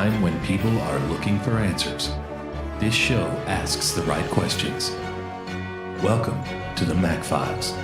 time when people are looking for answers, this show asks the right questions. Welcome to the Mac Files.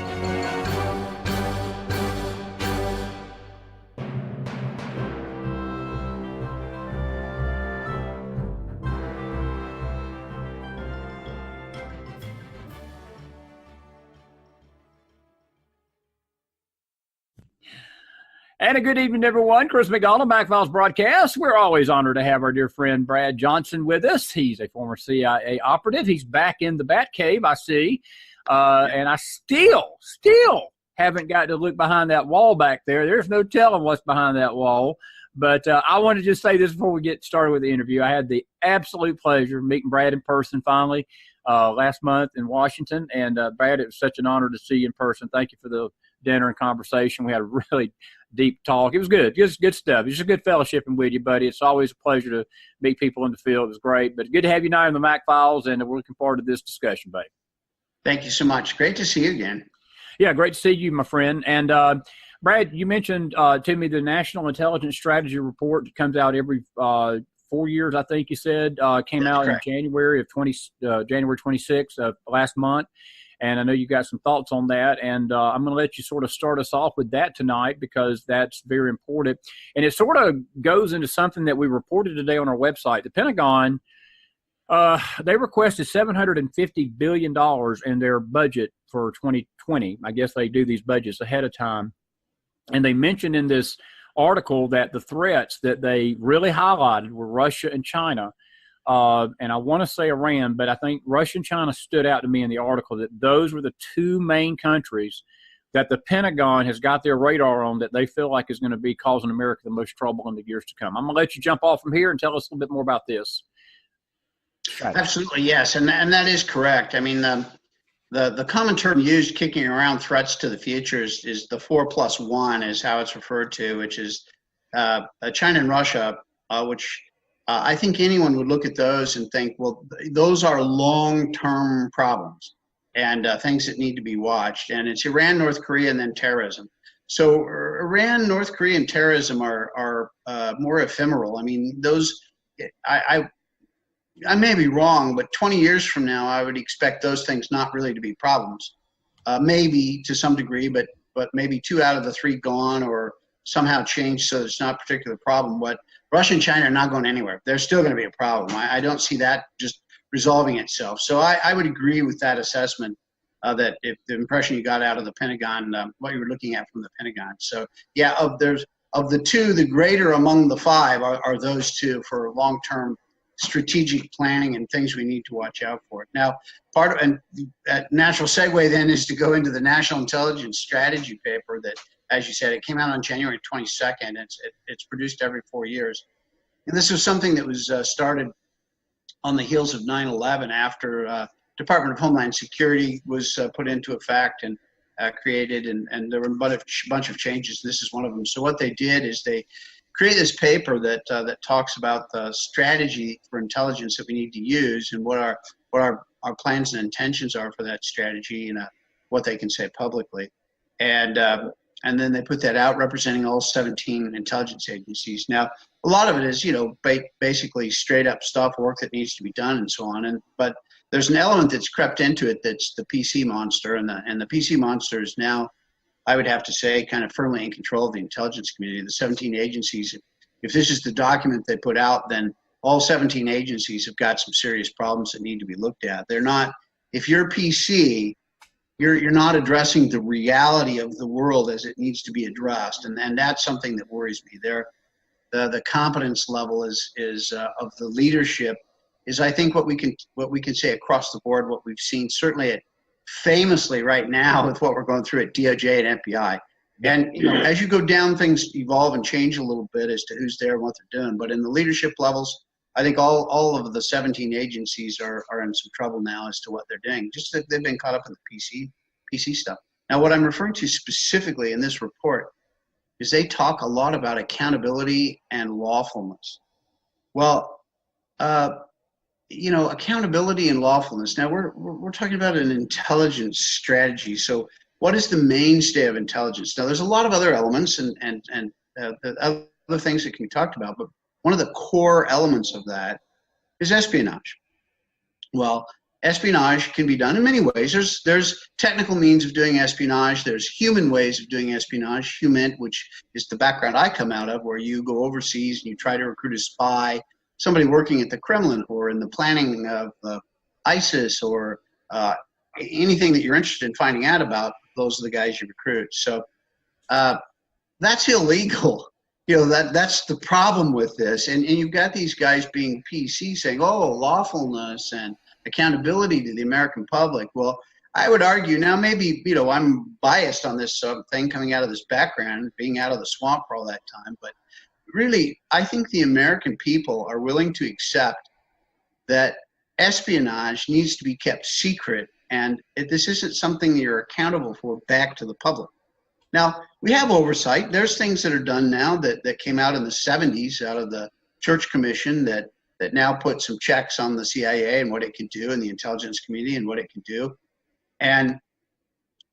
And a good evening, everyone. Chris McDonald, Mac Files broadcast. We're always honored to have our dear friend Brad Johnson with us. He's a former CIA operative. He's back in the Bat Cave, I see. And I still haven't got to look behind that wall back there. There's no telling what's behind that wall. But I want to just say this before we get started with the interview. I had the absolute pleasure of meeting Brad in person finally last month in Washington. And Brad, it was such an honor to see you in person. Thank you for the dinner and conversation. We had a really deep talk. It was good. It was good stuff. It's just a good fellowshipping with you, buddy. It's always a pleasure to meet people in the field. It was great. But good to have you now in the Mac Files, and we're looking forward to this discussion, buddy. Thank you so much. Great to see you again. Yeah, great to see you, my friend. And Brad, you mentioned to me the National Intelligence Strategy Report that comes out every 4 years, I think you said, came That's out correct. in January 26th of last month. And I know you got some thoughts on that, and I'm going to let you sort of start us off with that tonight because that's very important. And it sort of goes into something that we reported today on our website. The Pentagon, they requested $750 billion in their budget for 2020. I guess they do these budgets ahead of time. And they mentioned in this article that the threats that they really highlighted were Russia and China. And I want to say Iran, but I think Russia and China stood out to me in the article that those were the two main countries that the Pentagon has got their radar on that they feel like is going to be causing America the most trouble in the years to come. I'm going to let you jump off from here and tell us a little bit more about this. Absolutely, yes, and that is correct. I mean, the common term used kicking around threats to the future is the 4+1 is how it's referred to, which is China and Russia, which I think anyone would look at those and think, well, those are long-term problems and things that need to be watched. And it's Iran, North Korea, and then terrorism. So Iran, North Korea, and terrorism are more ephemeral. I mean, those I may be wrong, but 20 years from now, I would expect those things not really to be problems. Maybe to some degree, but maybe 2 out of the 3 gone or somehow changed so it's not a particular problem. But Russia and China are not going anywhere. They're still going to be a problem. I don't see that just resolving itself. So I would agree with that assessment that if the impression you got out of the Pentagon, what you were looking at from the Pentagon. So yeah, of the 2, the greater among the 5 are those 2 for long-term strategic planning and things we need to watch out for. Now, natural segue then is to go into the National Intelligence Strategy paper that, as you said, it came out on January 22nd. It's produced every 4 years. And this was something that was started on the heels of 9/11 after Department of Homeland Security was put into effect and created, and there were a bunch of changes. This is one of them. So what they did is they created this paper that talks about the strategy for intelligence that we need to use and what our plans and intentions are for that strategy and what they can say publicly. And then they put that out representing all 17 intelligence agencies. Now, a lot of it is, basically straight up stuff, work that needs to be done and so on. But there's an element that's crept into it that's the PC monster. And the PC monster is now, I would have to say, kind of firmly in control of the intelligence community. The 17 agencies, if this is the document they put out, then all 17 agencies have got some serious problems that need to be looked at. They're not, if you're PC, you're not addressing the reality of the world as it needs to be addressed, and that's something that worries me. The competence level is of the leadership is, I think, what we can say across the board. What we've seen certainly famously right now with what we're going through at DOJ and FBI, and as you go down, things evolve and change a little bit as to who's there and what they're doing. But in the leadership levels, I think all of the 17 agencies are in some trouble now as to what they're doing. Just that they've been caught up in the PC stuff. Now, what I'm referring to specifically in this report is they talk a lot about accountability and lawfulness. Well, accountability and lawfulness. Now, we're talking about an intelligence strategy. So, what is the mainstay of intelligence? Now, there's a lot of other elements and other things that can be talked about, but one of the core elements of that is espionage. Well, espionage can be done in many ways. There's technical means of doing espionage. There's human ways of doing espionage, human, which is the background I come out of, where you go overseas and you try to recruit a spy, somebody working at the Kremlin or in the planning of ISIS or anything that you're interested in finding out about. Those are the guys you recruit. So that's illegal. That's the problem with this. And you've got these guys being PC saying, oh, lawfulness and accountability to the American public. Well, I would argue now, maybe, I'm biased on this thing coming out of this background, being out of the swamp for all that time. But really, I think the American people are willing to accept that espionage needs to be kept secret. And this isn't something that you're accountable for back to the public. Now, we have oversight. There's things that are done now that came out in the 70s out of the Church Commission that now put some checks on the CIA and what it can do, and the intelligence community and what it can do. And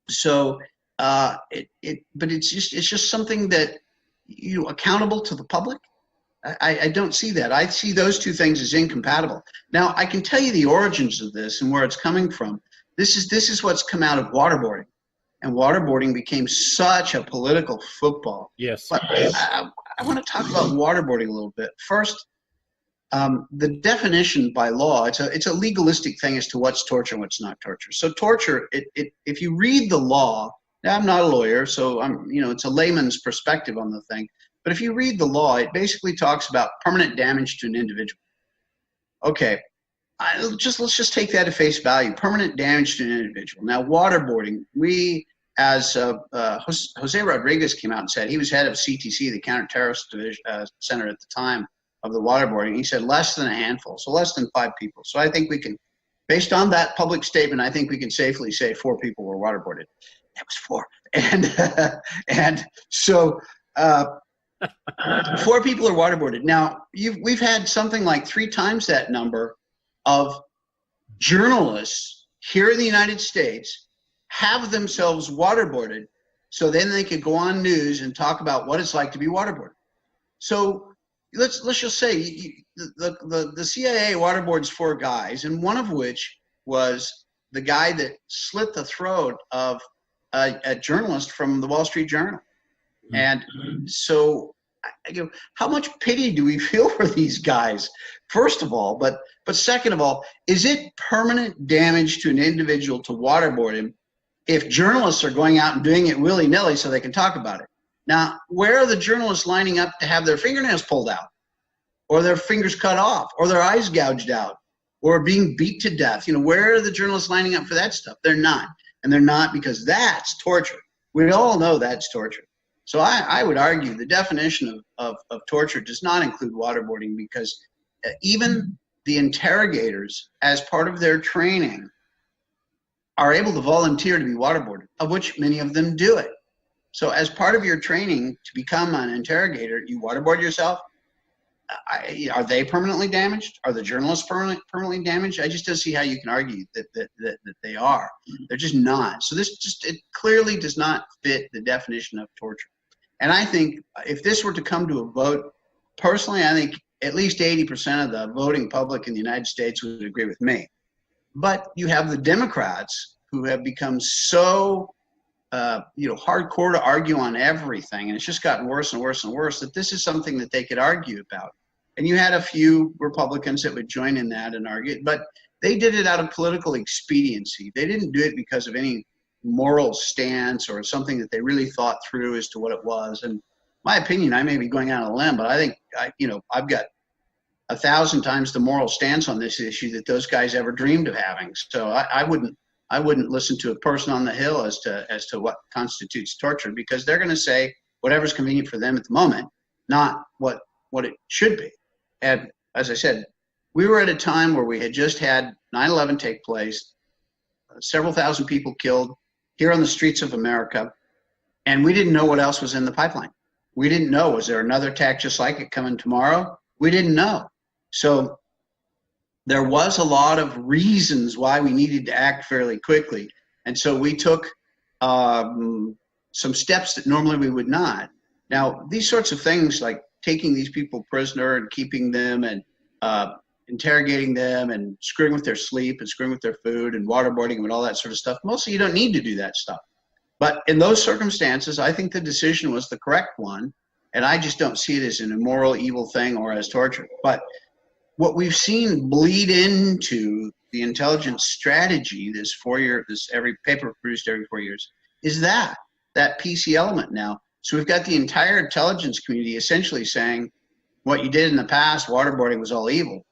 so, but it's just something that accountable to the public. I don't see that. I see those two things as incompatible. Now, I can tell you the origins of this and where it's coming from. This is what's come out of waterboarding. And waterboarding became such a political football. Yes. But I want to talk about waterboarding a little bit. First, the definition by law, it's a legalistic thing as to what's torture and what's not torture. So torture, if you read the law, now I'm not a lawyer, so it's a layman's perspective on the thing. But if you read the law, it basically talks about permanent damage to an individual. Okay, let's just take that at face value. Permanent damage to an individual. Now, waterboarding, as Jose Rodriguez came out and said, he was head of CTC, the Counterterrorist Division, Center at the time of the waterboarding. He said less than a handful, so less than 5 people. So I think we can, based on that public statement, I think we can safely say 4 people were waterboarded. That was 4, and so 4 people are waterboarded. Now we've had something like 3 times that number of journalists here in the United States have themselves waterboarded, so then they could go on news and talk about what it's like to be waterboarded. So let's just say the CIA waterboards 4 guys, and one of which was the guy that slit the throat of a journalist from the Wall Street Journal. And so, how much pity do we feel for these guys? First of all, but second of all, is it permanent damage to an individual to waterboard him if journalists are going out and doing it willy-nilly so they can talk about it? Now, where are the journalists lining up to have their fingernails pulled out, or their fingers cut off, or their eyes gouged out, or being beat to death? Where are the journalists lining up for that stuff? They're not. And they're not because that's torture. We all know that's torture. So I would argue the definition of torture does not include waterboarding, because even the interrogators, as part of their training, are able to volunteer to be waterboarded, of which many of them do it. So as part of your training to become an interrogator, you waterboard yourself. Are they permanently damaged? Are the journalists permanently damaged? I just don't see how you can argue that they are. They're just not. So it clearly does not fit the definition of torture. And I think if this were to come to a vote, personally, I think at least 80% of the voting public in the United States would agree with me. But you have the Democrats who have become so hardcore to argue on everything, and it's just gotten worse and worse and worse, that this is something that they could argue about. And you had a few Republicans that would join in that and argue, but they did it out of political expediency. They didn't do it because of any moral stance or something that they really thought through as to what it was. And my opinion, I may be going out on a limb, but I think I've got 1,000 times the moral stance on this issue that those guys ever dreamed of having. So I wouldn't listen to a person on the Hill as to what constitutes torture, because they're going to say whatever's convenient for them at the moment, not what it should be. And as I said, we were at a time where we had just had 9/11 take place, several thousand people killed here on the streets of America, and we didn't know what else was in the pipeline. We didn't know, was there another attack just like it coming tomorrow? We didn't know. So there was a lot of reasons why we needed to act fairly quickly. And so we took some steps that normally we would not. Now, these sorts of things like taking these people prisoner and keeping them and interrogating them and screwing with their sleep and screwing with their food and waterboarding them and all that sort of stuff. Mostly you don't need to do that stuff. But in those circumstances, I think the decision was the correct one. And I just don't see it as an immoral, evil thing or as torture. But what we've seen bleed into the intelligence strategy, this every paper produced every 4 years, is that PC element now. So we've got the entire intelligence community essentially saying what you did in the past, waterboarding, was all evil.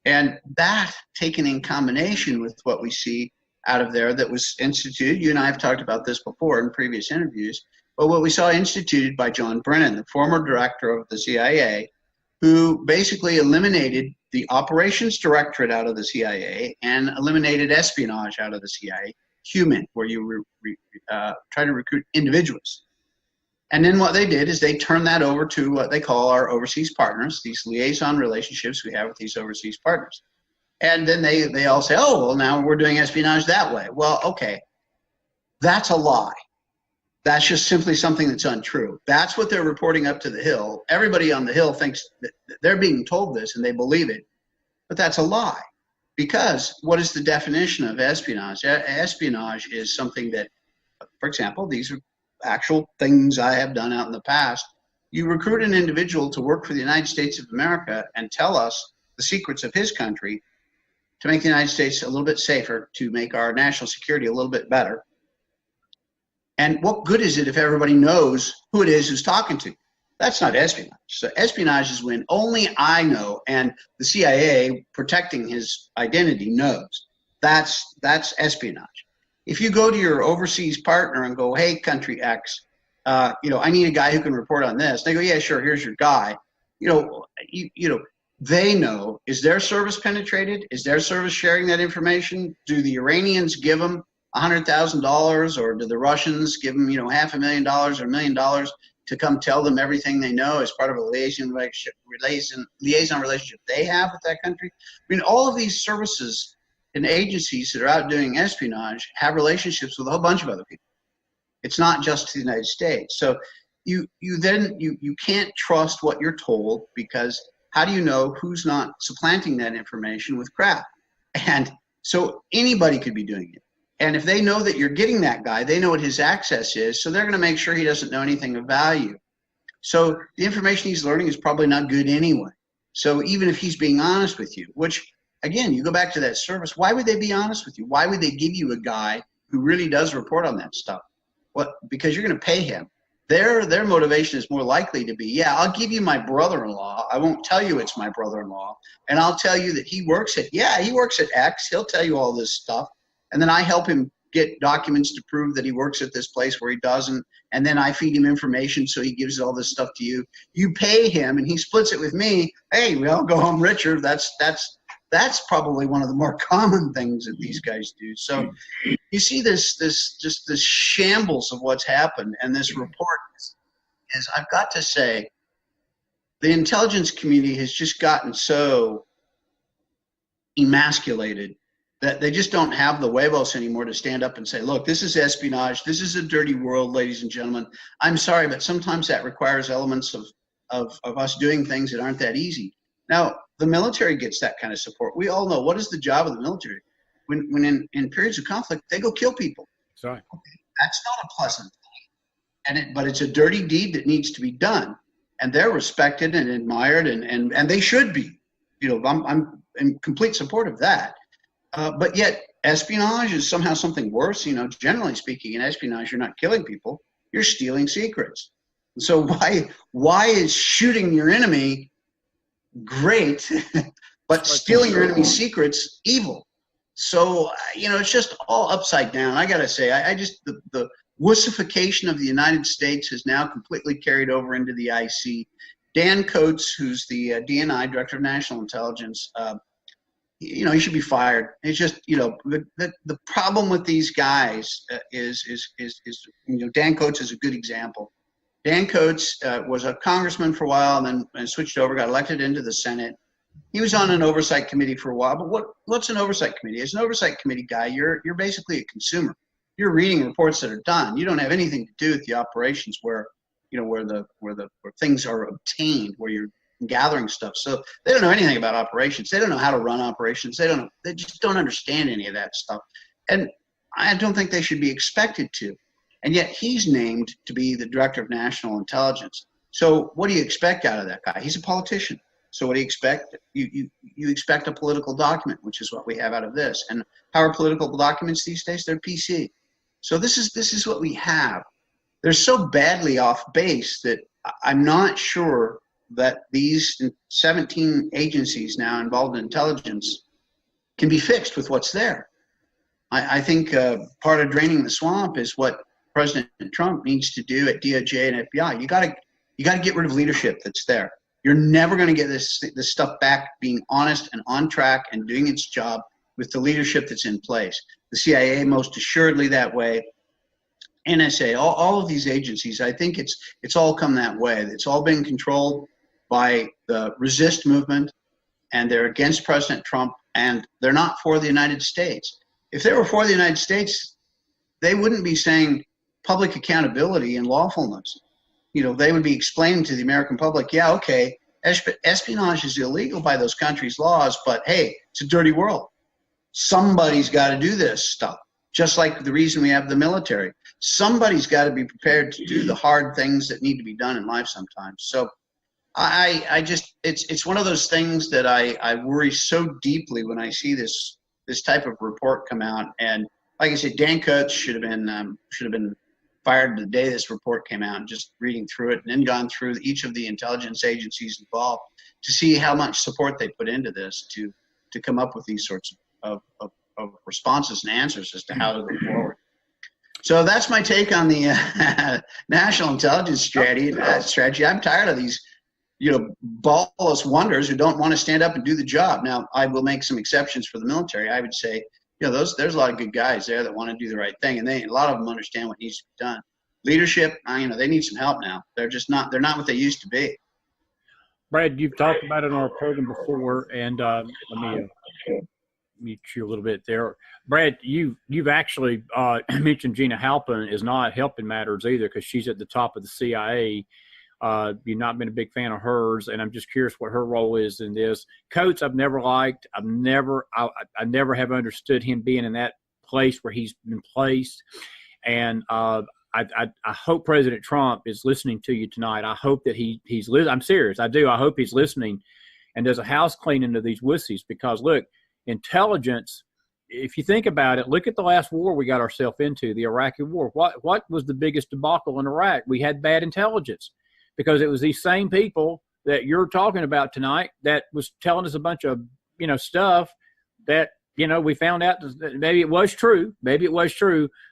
And that, taken in combination with what we see out of there that was instituted, you and I have talked about this before in previous interviews, but what we saw instituted by John Brennan, the former director of the CIA, who basically eliminated the operations directorate out of the CIA and eliminated espionage out of the CIA, where you try to recruit individuals. And then what they did is they turned that over to what they call our overseas partners, these liaison relationships we have with these overseas partners. And then they all say, oh, well, now we're doing espionage that way. Well, okay, that's a lie. That's just simply something that's untrue. That's what they're reporting up to the Hill. Everybody on the Hill thinks that they're being told this and they believe it, but that's a lie. Because what is the definition of espionage? Espionage is something that, for example, these are actual things I have done out in the past. You recruit an individual to work for the United States of America and tell us the secrets of his country to make the United States a little bit safer, to make our national security a little bit better. And what good is it if everybody knows who it is who's talking to? That's not espionage. So espionage is when only I know and the CIA protecting his identity knows. That's espionage. If you go to your overseas partner and go, hey, country X, I need a guy who can report on this. They go, yeah, sure, here's your guy. They know, is their service penetrated? Is their service sharing that information? Do the Iranians give them $100,000, or do the Russians give them, $500,000 or $1 million to come tell them everything they know as part of a liaison relationship they have with that country? I mean, all of these services and agencies that are out doing espionage have relationships with a whole bunch of other people. It's not just the United States. So you can't trust what you're told, because how do you know who's not supplanting that information with crap? And so anybody could be doing it. And if they know that you're getting that guy, they know what his access is, so they're going to make sure he doesn't know anything of value. So the information he's learning is probably not good anyway. So even if he's being honest with you, which, again, you go back to that service, why would they be honest with you? Why would they give you a guy who really does report on that stuff? What? Because you're going to pay him. Their motivation is more likely to be, yeah, I'll give you my brother-in-law. I won't tell you it's my brother-in-law. And I'll tell you that he works at X. He'll tell you all this stuff. And then I help him get documents to prove that he works at this place where he doesn't. And then I feed him information, so he gives all this stuff to you. You pay him, and he splits it with me. Hey, we all go home richer. That's probably one of the more common things that these guys do. So you see this shambles of what's happened, and this report is, I've got to say, the intelligence community has just gotten so emasculated that they just don't have the huevos anymore to stand up and say, look, this is espionage. This is a dirty world, ladies and gentlemen. I'm sorry, but sometimes that requires elements of us doing things that aren't that easy. Now, the military gets that kind of support. We all know, what is the job of the military? When in periods of conflict, they go kill people. Sorry. Okay, that's not a pleasant thing. But it's a dirty deed that needs to be done. And they're respected and admired, and they should be. I'm in complete support of that. But yet, espionage is somehow something worse. Generally speaking, in espionage, you're not killing people, you're stealing secrets. And so why is shooting your enemy great, but stealing your enemy's secrets evil? So, it's just all upside down. I got to say, the wussification of the United States has now completely carried over into the IC. Dan Coates, who's the DNI, Director of National Intelligence, he should be fired. It's just, the problem with these guys is Dan Coates is a good example. Dan Coates was a congressman for a while, and then switched over, got elected into the Senate. He was on an oversight committee for a while, but what's an oversight committee? As an oversight committee guy, you're basically a consumer. You're reading reports that are done. You don't have anything to do with the operations where where things are obtained, where you're gathering stuff. So they don't know anything about operations. They don't know how to run operations. They just don't understand any of that stuff. And I don't think they should be expected to. And yet he's named to be the director of national intelligence. So what do you expect out of that guy? He's a politician. So what do you expect? You expect a political document, which is what we have out of this. And how are political documents these days? They're PC. So this is what we have. They're so badly off base that I'm not sure that these 17 agencies now involved in intelligence can be fixed with what's there. I think part of draining the swamp is what President Trump needs to do at DOJ and FBI. You got to get rid of leadership that's there. You're never going to get this stuff back being honest and on track and doing its job with the leadership that's in place. The CIA, most assuredly that way. NSA, all of these agencies, I think it's all come that way. It's all been controlled by the resist movement, and they're against President Trump, and they're not for the United States. If they were for the United States, they wouldn't be saying public accountability and lawfulness. They would be explaining to the American public, yeah, okay, espionage is illegal by those countries' laws, but hey, it's a dirty world. Somebody's got to do this stuff, just like the reason we have the military. Somebody's got to be prepared to do the hard things that need to be done in life sometimes. So I just, it's one of those things that I worry so deeply when I see this type of report come out. And like I said, Dan Coates should have been fired the day this report came out, and just reading through it and then gone through each of the intelligence agencies involved to see how much support they put into this to come up with these sorts of responses and answers as to how to go forward. So that's my take on the national intelligence strategy. I'm tired of these, ballless wonders who don't want to stand up and do the job. Now, I will make some exceptions for the military. I would say, there's a lot of good guys there that want to do the right thing, and a lot of them understand what needs to be done. Leadership, they need some help now. They're not what they used to be. Brad, you've talked about it on our program before, and let me mute you a little bit there. Brad, you've actually mentioned Gina Halpin is not helping matters either, because she's at the top of the CIA. You've not been a big fan of hers, and I'm just curious what her role is in this. Coates, I've never liked. I never have understood him being in that place where he's been placed. And I hope President Trump is listening to you tonight. I hope that he's listening. I'm serious. I do. I hope he's listening and does a house cleaning to these wussies, because look, intelligence, if you think about it, look at the last war we got ourselves into, the Iraqi war. What was the biggest debacle in Iraq? We had bad intelligence, because it was these same people that you're talking about tonight that was telling us a bunch of, stuff that, we found out that maybe it was true.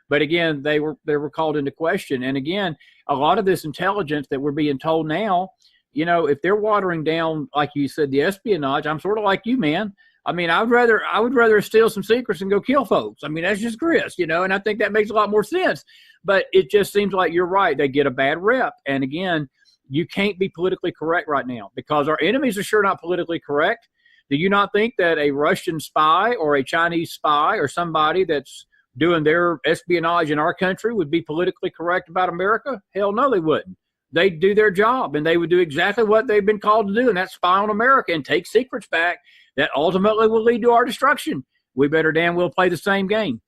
But again, they were called into question. And again, a lot of this intelligence that we're being told now, if they're watering down, like you said, the espionage, I'm sort of like you, man. I would rather steal some secrets and go kill folks. That's just Chris, and I think that makes a lot more sense. But it just seems like you're right. They get a bad rep. And again, you can't be politically correct right now, because our enemies are sure not politically correct. Do you not think that a Russian spy or a Chinese spy or somebody that's doing their espionage in our country would be politically correct about America? Hell no, they wouldn't. They'd do their job, and they would do exactly what they've been called to do, and that's spy on America and take secrets back that ultimately will lead to our destruction. We better damn well play the same game.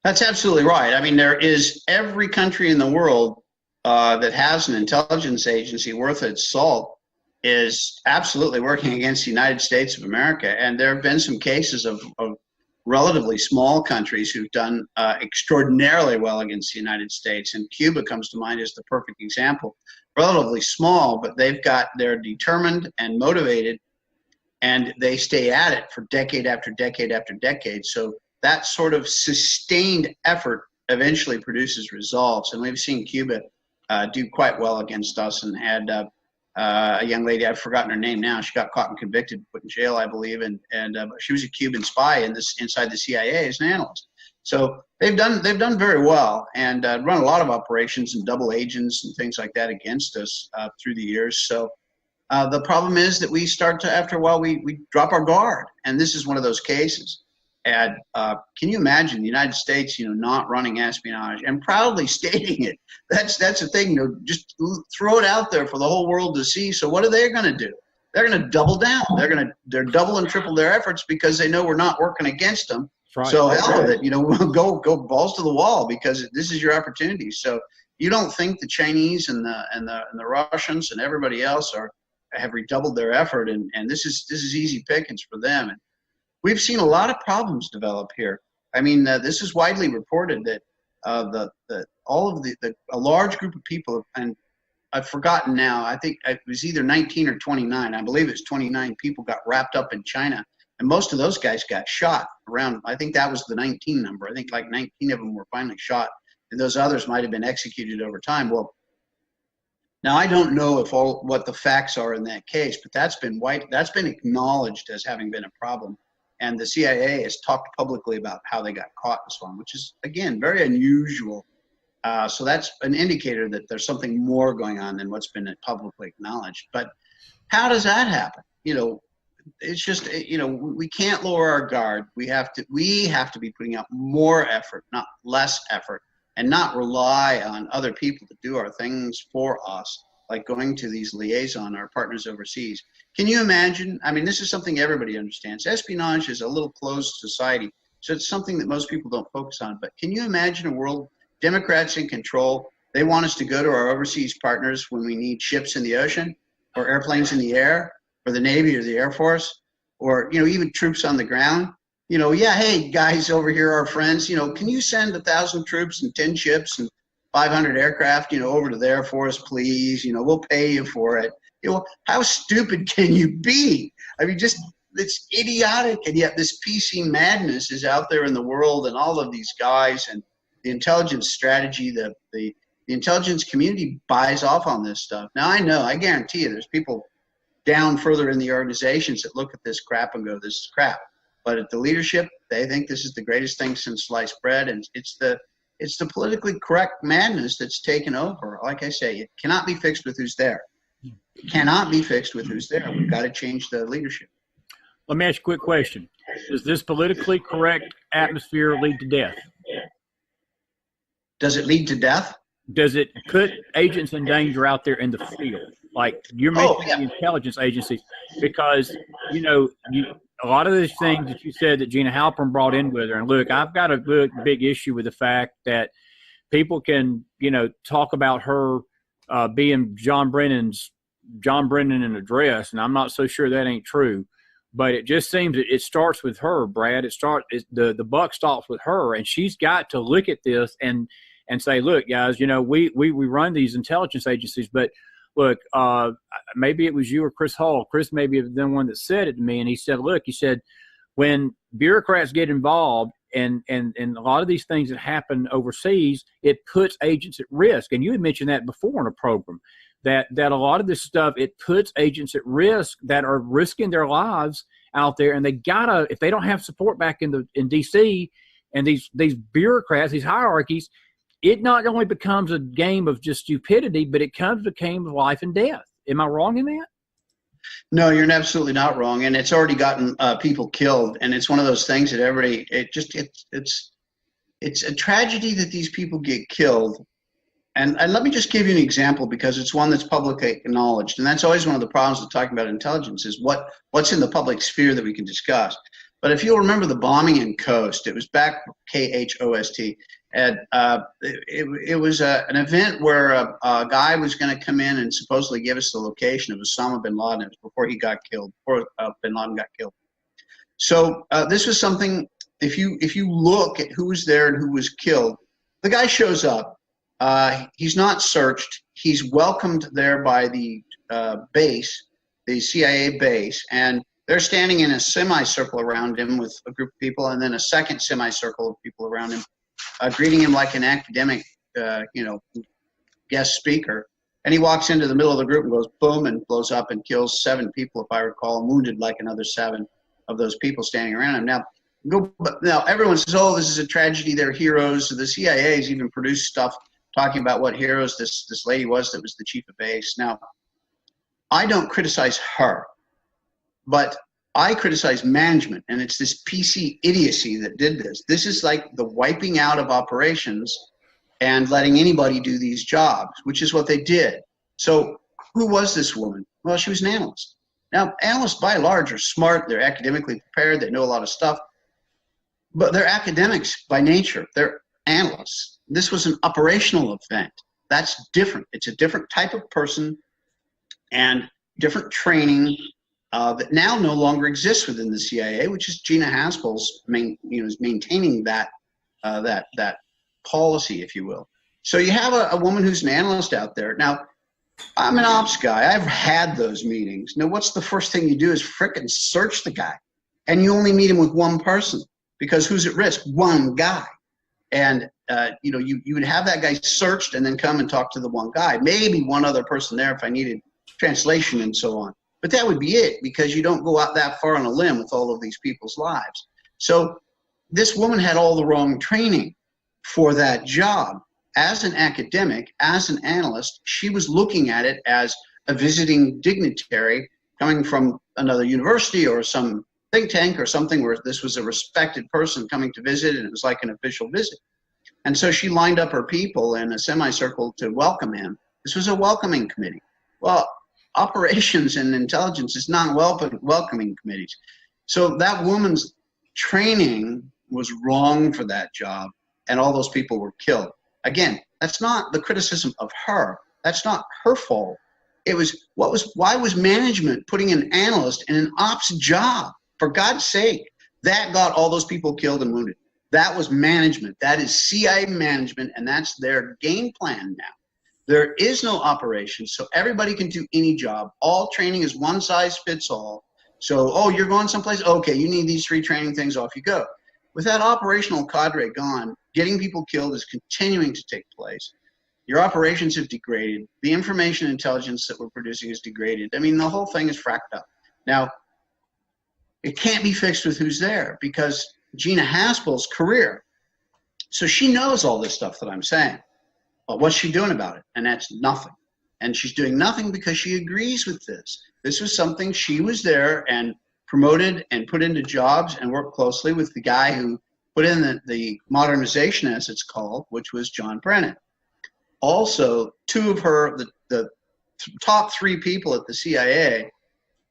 That's absolutely right. There is every country in the world that has an intelligence agency worth its salt is absolutely working against the United States of America. And there have been some cases of relatively small countries who've done extraordinarily well against the United States. And Cuba comes to mind as the perfect example. Relatively small, but they're determined and motivated, and they stay at it for decade after decade after decade. So that sort of sustained effort eventually produces results. And we've seen Cuba do quite well against us, and had a young lady, I've forgotten her name now. She got caught and convicted, put in jail, I believe, and she was a Cuban spy inside the CIA as an analyst. So they've done very well, and run a lot of operations and double agents and things like that against us through the years. So the problem is that we start to, after a while, we drop our guard, and this is one of those cases. And can you imagine the United States, not running espionage and proudly stating it? That's the thing. Just throw it out there for the whole world to see. So what are they going to do? They're going to double down. They're double and triple their efforts because they know we're not working against them. Right. So hell with it. Go balls to the wall because this is your opportunity. So you don't think the Chinese and the Russians and everybody else have redoubled their effort, and this is easy pickings for them. And we've seen a lot of problems develop here. I mean, this is widely reported that a large group of people, and I've forgotten now, I think it was either 19 or 29. I believe it's 29 people got wrapped up in China, and most of those guys got shot around. I think that was the 19 number. I think like 19 of them were finally shot, and those others might have been executed over time. Well, now I don't know what the facts are in that case, but that's been acknowledged as having been a problem. And the CIA has talked publicly about how they got caught in this one, which is, again, very unusual. So that's an indicator that there's something more going on than what's been publicly acknowledged. But how does that happen? It's just, we can't lower our guard. We have to be putting out more effort, not less effort, and not rely on other people to do our things for us, like going to these liaison, our partners overseas. Can you imagine? I mean, this is something everybody understands. Espionage is a little closed society, so it's something that most people don't focus on. But can you imagine a world, Democrats in control, they want us to go to our overseas partners when we need ships in the ocean or airplanes in the air or the Navy or the Air Force or, even troops on the ground? Hey, guys over here, our friends, can you send 1,000 troops and 10 ships and 500 aircraft, over to the Air Force, please? We'll pay you for it. How stupid can you be? I mean, it's idiotic. And yet this PC madness is out there in the world, and all of these guys and the intelligence strategy, the intelligence community buys off on this stuff. Now, I guarantee you there's people down further in the organizations that look at this crap and go, this is crap. But at the leadership, they think this is the greatest thing since sliced bread, and it's the politically correct madness that's taken over. Like I say, it cannot be fixed with who's there. It cannot be fixed with who's there. We've got to change the leadership. Let me ask you a quick question. Does this politically correct atmosphere lead to death? Does it lead to death? Does it put agents in danger out there in the field? Like you're mentioning the intelligence agencies, because, a lot of these things that you said that Gina Halpern brought in with her, and look, I've got a big issue with the fact that people can, talk about her being John Brennan in a dress, and I'm not so sure that ain't true. But it just seems that it starts with her, Brad. The buck stops with her, and she's got to look at this and say, look, guys, we run these intelligence agencies, but look, maybe it was you or Chris Hall. Chris maybe have been one that said it to me, and he said, when bureaucrats get involved and a lot of these things that happen overseas, it puts agents at risk. And you had mentioned that before in a program, that a lot of this stuff, it puts agents at risk that are risking their lives out there, and they gotta, if they don't have support back in DC and these bureaucrats, these hierarchies, it not only becomes a game of just stupidity, but it becomes a game of life and death. Am I wrong in that? No, you're absolutely not wrong. And it's already gotten people killed. And it's one of those things that it's a tragedy that these people get killed. And let me just give you an example, because it's one that's publicly acknowledged. And that's always one of the problems with talking about intelligence, is what's in the public sphere that we can discuss. But if you'll remember the bombing in Khost, it was back Khost. And it was an event where a guy was going to come in and supposedly give us the location of Osama bin Laden. It was before he got killed, before bin Laden got killed. So this was something, if you look at who was there and who was killed, the guy shows up. He's not searched. He's welcomed there by the base, the CIA base, and they're standing in a semicircle around him with a group of people, and then a second semicircle of people around him, greeting him like an academic, guest speaker. And he walks into the middle of the group and goes boom, and blows up and kills 7 people, if I recall, and wounded like another 7 of those people standing around him. Now everyone says, oh, this is a tragedy. They're heroes. So the CIA has even produced stuff talking about what heroes this lady was that was the chief of base. Now, I don't criticize her, but I criticize management, and it's this PC idiocy that did this. This is like the wiping out of operations and letting anybody do these jobs, which is what they did. So who was this woman? Well, she was an analyst. Now, analysts by and large are smart. They're academically prepared. They know a lot of stuff. But they're academics by nature. They're analysts. This was an operational event. That's different. It's a different type of person and different training that now no longer exists within the CIA, which is Gina Haspel's is maintaining that that policy, if you will. So you have a woman who's an analyst out there. Now, I'm an ops guy. I've had those meetings. Now, what's the first thing you do is frickin' search the guy. And you only meet him with one person, because who's at risk? One guy. And, you would have that guy searched and then come and talk to the one guy. Maybe one other person there if I needed translation and so on. But that would be it, because you don't go out that far on a limb with all of these people's lives. So this woman had all the wrong training for that job. As an academic, as an analyst, she was looking at it as a visiting dignitary coming from another university or some think tank or something, where this was a respected person coming to visit, and it was like an official visit. And so she lined up her people in a semicircle to welcome him. This was a welcoming committee. Well, operations and intelligence is not welcoming committees. So that woman's training was wrong for that job, and all those people were killed. Again, that's not the criticism of her. That's not her fault. It was why was management putting an analyst in an ops job? For God's sake, that got all those people killed and wounded. That was management. That is CIA management, and that's their game plan now. There is no operation, so everybody can do any job. All training is one size fits all. So, oh, you're going someplace? Okay, you need these 3 training things, off you go. With that operational cadre gone, getting people killed is continuing to take place. Your operations have degraded. The information intelligence that we're producing is degraded. I mean, the whole thing is fracked up. Now, it can't be fixed with who's there, because Gina Haspel's career, so she knows all this stuff that I'm saying. But what's she doing about it? And that's nothing. And she's doing nothing because she agrees with this. This was something she was there and promoted and put into jobs and worked closely with the guy who put in the modernization, as it's called, which was John Brennan. Also, 2 of the top 3 people at the CIA,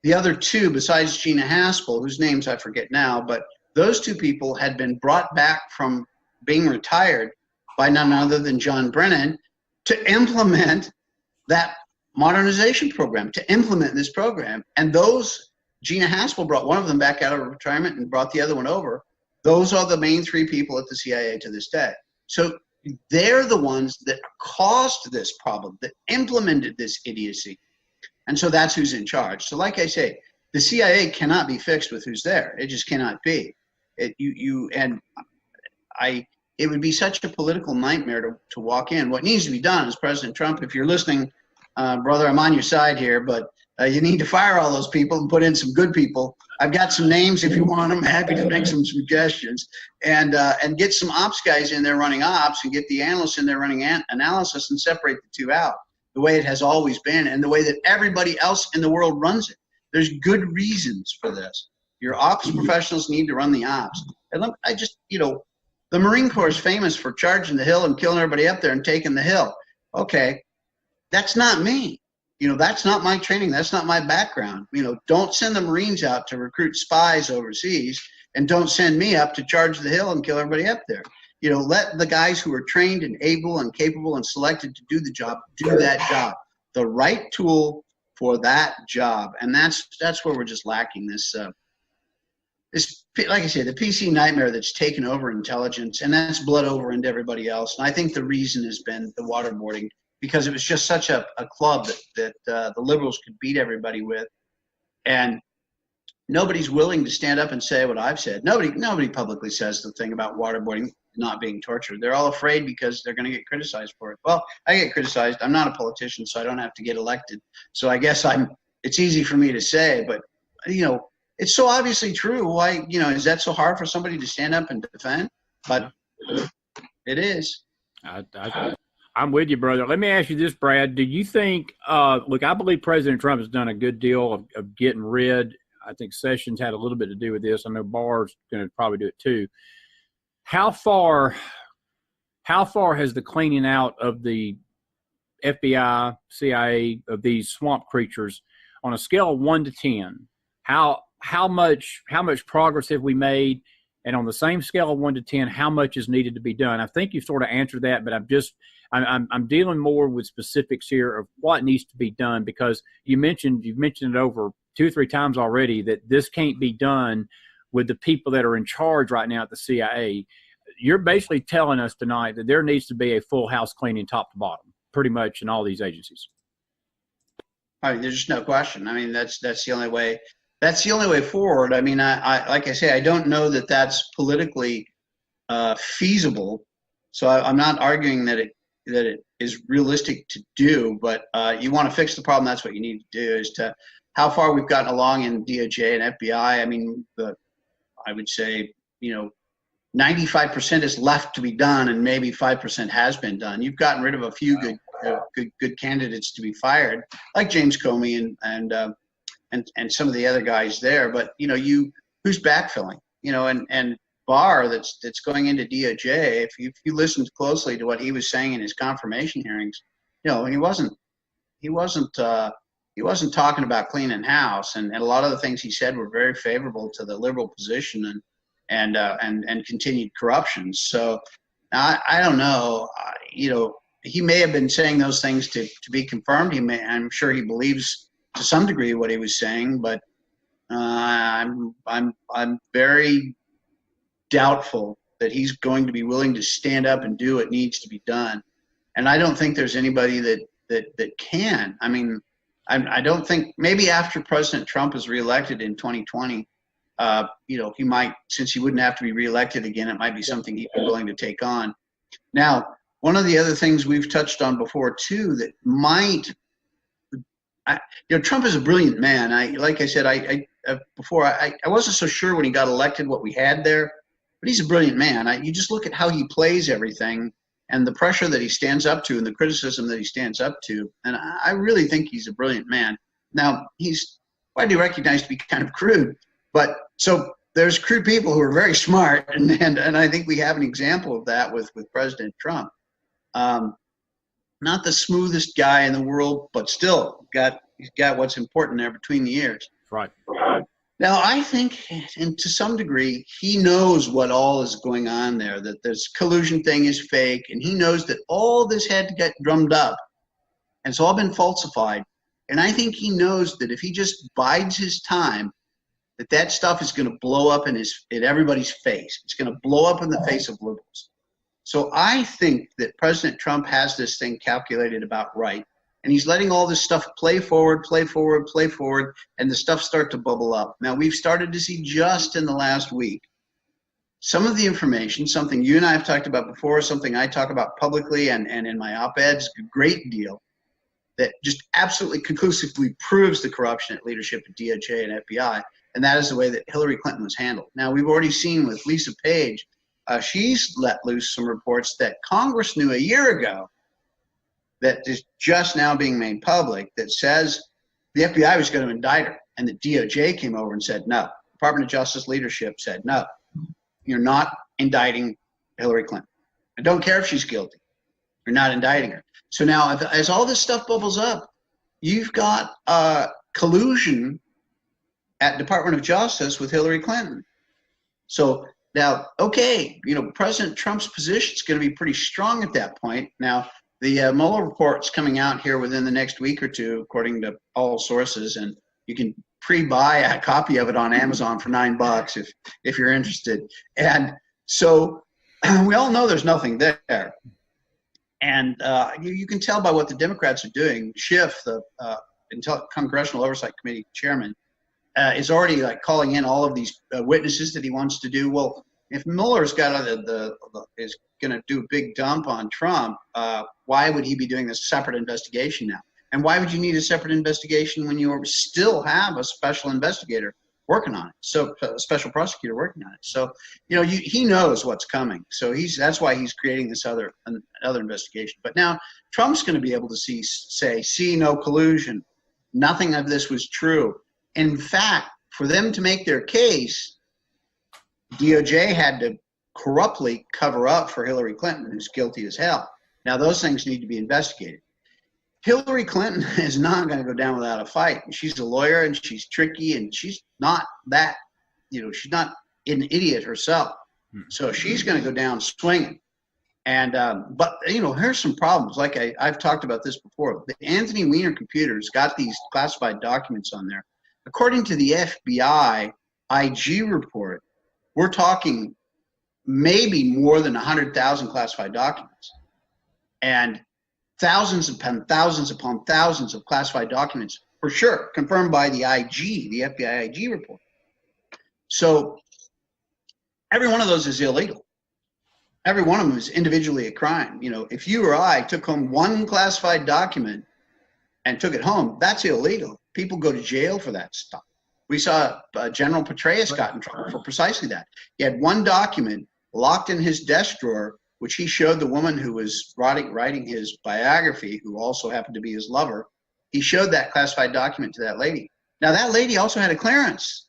the other 2 besides Gina Haspel, whose names I forget now, but those 2 people had been brought back from being retired by none other than John Brennan to implement that modernization program, to implement this program. And those, Gina Haspel brought one of them back out of retirement and brought the other one over. Those are the main 3 people at the CIA to this day. So they're the ones that caused this problem, that implemented this idiocy. And so that's who's in charge. So like I say, the CIA cannot be fixed with who's there. It just cannot be. It would be such a political nightmare to walk in. What needs to be done is, President Trump, if you're listening, brother, I'm on your side here, but you need to fire all those people and put in some good people. I've got some names if you want them. I'm happy to make some suggestions. And get some ops guys in there running ops, and get the analysts in there running analysis, and separate the 2 out the way it has always been and the way that everybody else in the world runs it. There's good reasons for this. Your ops professionals need to run the ops. And the Marine Corps is famous for charging the hill and killing everybody up there and taking the hill. Okay, that's not me. That's not my training. That's not my background. Don't send the Marines out to recruit spies overseas, and don't send me up to charge the hill and kill everybody up there. Let the guys who are trained and able and capable and selected to do the job do that job. The right tool for that job. And that's where we're just lacking this, like I say, the PC nightmare that's taken over intelligence, and that's bled over into everybody else. And I think the reason has been the waterboarding, because it was just such a club that the liberals could beat everybody with. And nobody's willing to stand up and say what I've said. Nobody publicly says the thing about waterboarding not being torture. They're all afraid because they're going to get criticized for it. Well, I get criticized. I'm not a politician, so I don't have to get elected. So I guess it's easy for me to say, but it's so obviously true. Why, is that so hard for somebody to stand up and defend? But it is. I'm with you, brother. Let me ask you this, Brad. Do you think, look, I believe President Trump has done a good deal of getting rid I think Sessions had a little bit to do with this. I know Barr's going to probably do it too. How far has the cleaning out of the FBI, CIA, of these swamp creatures on a scale of 1 to 10? How much progress have we made? And on the same scale of 1 to 10, how much is needed to be done? I think you sort of answered that, but I'm dealing more with specifics here of what needs to be done, because you've mentioned it over 2 or 3 times already that this can't be done with the people that are in charge right now at the CIA. You're basically telling us tonight that there needs to be a full house cleaning top to bottom, pretty much in all these agencies. I mean, there's just no question. I mean, that's the only way. That's the only way forward. I mean, I like I say, I don't know that that's politically feasible. So I'm not arguing that it is realistic to do. But you want to fix the problem. That's what you need to do. Is to how far we've gotten along in DOJ and FBI. I mean, I would say 95% is left to be done, and maybe 5% has been done. You've gotten rid of a few good candidates to be fired, like James Comey and some of the other guys there. But who's backfilling? And Barr that's going into DOJ. If you listened closely to what he was saying in his confirmation hearings, and he wasn't talking about cleaning house, and a lot of the things he said were very favorable to the liberal position and continued corruption. So I don't know. He may have been saying those things to be confirmed. I'm sure he believes to some degree what he was saying, but I'm very doubtful that he's going to be willing to stand up and do what needs to be done. And I don't think there's anybody that can. I mean, I don't think, maybe after President Trump is reelected in 2020, he might, since he wouldn't have to be reelected again, it might be something he'd be willing to take on. Now, one of the other things we've touched on before too that might, Trump is a brilliant man. Like I said, I wasn't so sure when he got elected what we had there, but he's a brilliant man. You just look at how he plays everything and the pressure that he stands up to and the criticism that he stands up to, and I really think he's a brilliant man. Now, he's widely recognized to be kind of crude, but so there's crude people who are very smart, and I think we have an example of that with President Trump. Not the smoothest guy in the world, but still he's got what's important there between the ears. Right. Now, I think, and to some degree, he knows what all is going on there, that this collusion thing is fake, and he knows that all this had to get drummed up, and it's all been falsified. And I think he knows that if he just bides his time, that stuff is going to blow up in everybody's face. It's going to blow up in the face of liberals. So I think that President Trump has this thing calculated about right. And he's letting all this stuff play forward, and the stuff start to bubble up. Now, we've started to see just in the last week some of the information, something you and I have talked about before, something I talk about publicly and in my op-eds a great deal, that just absolutely conclusively proves the corruption at leadership at DOJ and FBI, and that is the way that Hillary Clinton was handled. Now, we've already seen with Lisa Page, she's let loose some reports that Congress knew a year ago that is just now being made public that says the FBI was going to indict her, and the DOJ came over and said no. Department of Justice leadership said no, you're not indicting Hillary Clinton. I don't care if she's guilty. You're not indicting her. So now as all this stuff bubbles up, you've got collusion at Department of Justice with Hillary Clinton. So now, okay, President Trump's position is going to be pretty strong at that point. Now, the Mueller report's coming out here within the next week or two, according to all sources, and you can pre-buy a copy of it on Amazon for $9 if you're interested. And so we all know there's nothing there. And you can tell by what the Democrats are doing. Schiff, the Congressional Oversight Committee chairman, is already calling in all of these witnesses that he wants to do. Well, if Mueller's got is going to do a big dump on Trump, why would he be doing this separate investigation now? And why would you need a separate investigation when you still have a special investigator working on it? So a special prosecutor working on it. So he knows what's coming. So that's why he's creating this other investigation. But now Trump's going to be able to see no collusion. Nothing of this was true. In fact, for them to make their case, DOJ had to corruptly cover up for Hillary Clinton, who's guilty as hell. Now, those things need to be investigated. Hillary Clinton is not going to go down without a fight. She's a lawyer, and she's tricky, and she's not that, she's not an idiot herself. So she's going to go down swinging. And but here's some problems. Like I've talked about this before. The Anthony Weiner computer's got these classified documents on there. According to the FBI IG report, we're talking maybe more than 100,000 classified documents, and thousands upon thousands upon thousands of classified documents, for sure, confirmed by the FBI IG report. So every one of those is illegal. Every one of them is individually a crime. If you or I took home one classified document and took it home, that's illegal. People go to jail for that stuff. We saw General Petraeus got in trouble for precisely that. He had one document locked in his desk drawer, which he showed the woman who was writing his biography, who also happened to be his lover. He showed that classified document to that lady. Now, that lady also had a clearance.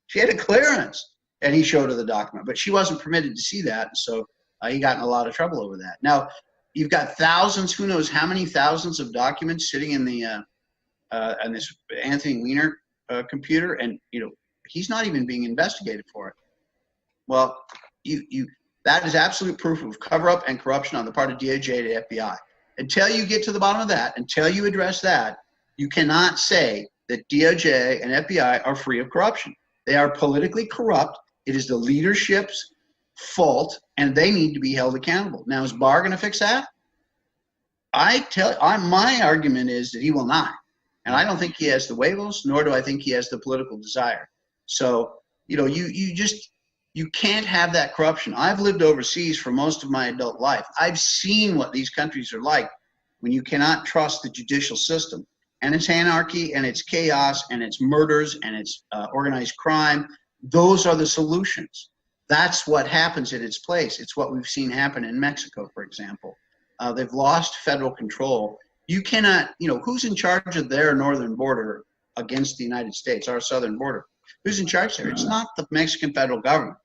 She had a clearance, and he showed her the document, but she wasn't permitted to see that, so he got in a lot of trouble over that. Now, you've got thousands, who knows how many thousands of documents sitting in the on this Anthony Weiner computer, and he's not even being investigated for it. Well, that is absolute proof of cover-up and corruption on the part of DOJ to FBI. Until you get to the bottom of that, until you address that, you cannot say that DOJ and FBI are free of corruption. They are politically corrupt. It is the leadership's fault, and they need to be held accountable. Now, is Barr going to fix that? My argument is that he will not. And I don't think he has the huevos, nor do I think he has the political desire. So, you can't have that corruption. I've lived overseas for most of my adult life. I've seen what these countries are like when you cannot trust the judicial system. And it's anarchy, and it's chaos, and it's murders, and it's organized crime. Those are the solutions. That's what happens in its place. It's what we've seen happen in Mexico, for example. They've lost federal control. You cannot, who's in charge of their northern border against the United States, our southern border? Who's in charge there? It's not the Mexican federal government.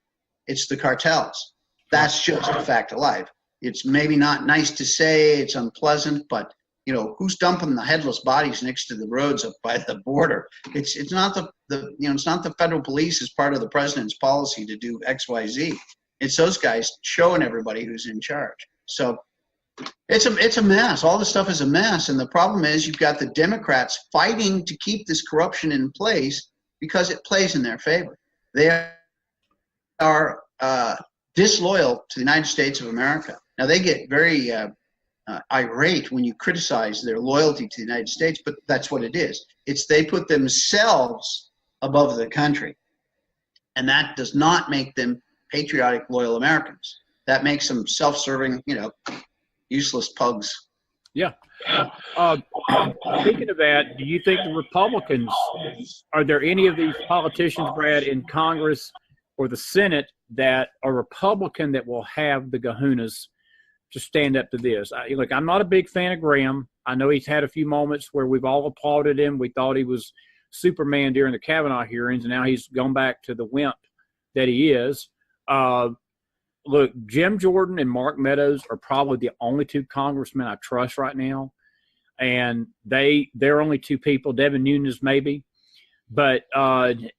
It's the cartels. That's just a fact of life. It's maybe not nice to say, it's unpleasant, but who's dumping the headless bodies next to the roads up by the border? It's not it's not the federal police as part of the president's policy to do X, Y, Z. It's those guys showing everybody who's in charge. So it's a mess. All this stuff is a mess, and the problem is you've got the Democrats fighting to keep this corruption in place because it plays in their favor. They are disloyal to the United States of America. Now, they get very irate when you criticize their loyalty to the United States, but that's what it is. It's they put themselves above the country, and that does not make them patriotic, loyal Americans. That makes them self-serving, useless pugs. Yeah. Speaking of that, do you think the Republicans, are there any of these politicians, Brad, in Congress or the Senate that are Republican that will have the kahunas to stand up to this? Look, I'm not a big fan of Graham. I know he's had a few moments where we've all applauded him. We thought he was Superman during the Kavanaugh hearings, and now he's gone back to the wimp that he is. Look, Jim Jordan and Mark Meadows are probably the only two congressmen I trust right now, and they're only two people, Devin Nunes maybe. But